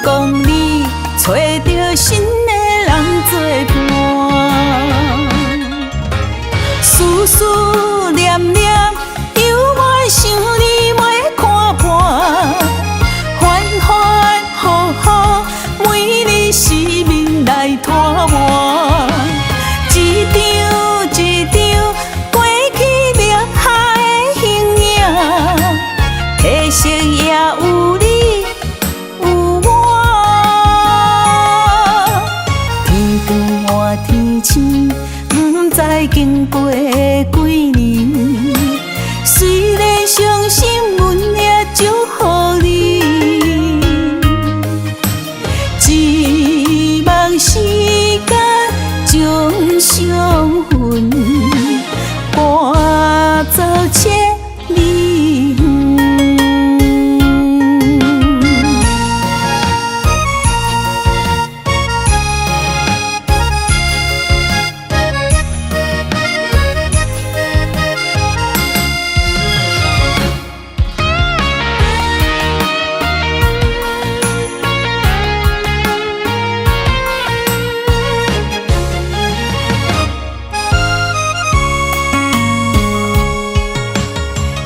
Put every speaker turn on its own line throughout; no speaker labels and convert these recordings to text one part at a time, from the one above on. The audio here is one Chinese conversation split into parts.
讲你找到新的人作伴，思思念念，犹原想你袂看破，反反复复，每日失眠来拖磨，一张一张过去灭下的形影，褪色也有你。天星，不知经过几年，虽然伤心，阮也祝福你。一梦时间将相分，赶走千里远。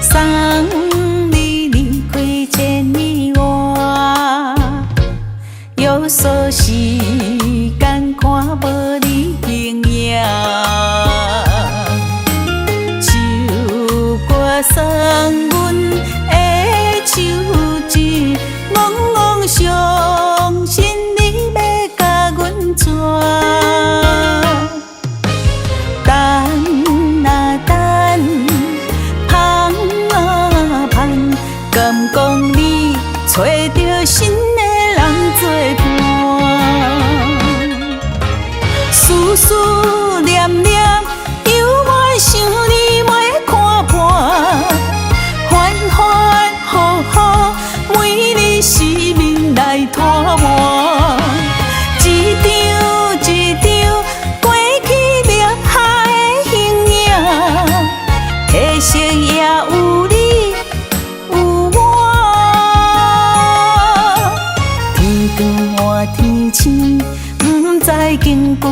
送你离开千里外，约束时间看无你形影，唱歌送阮的手指，戆戆伤心你要甲阮怎？等啊等。敢讲你找到新的人作伴，思思念念，犹原想你袂看破，反反复复，每日失眠来拖磨，一张一张过去灭下的形影，褪色也有你。天青，不知经过。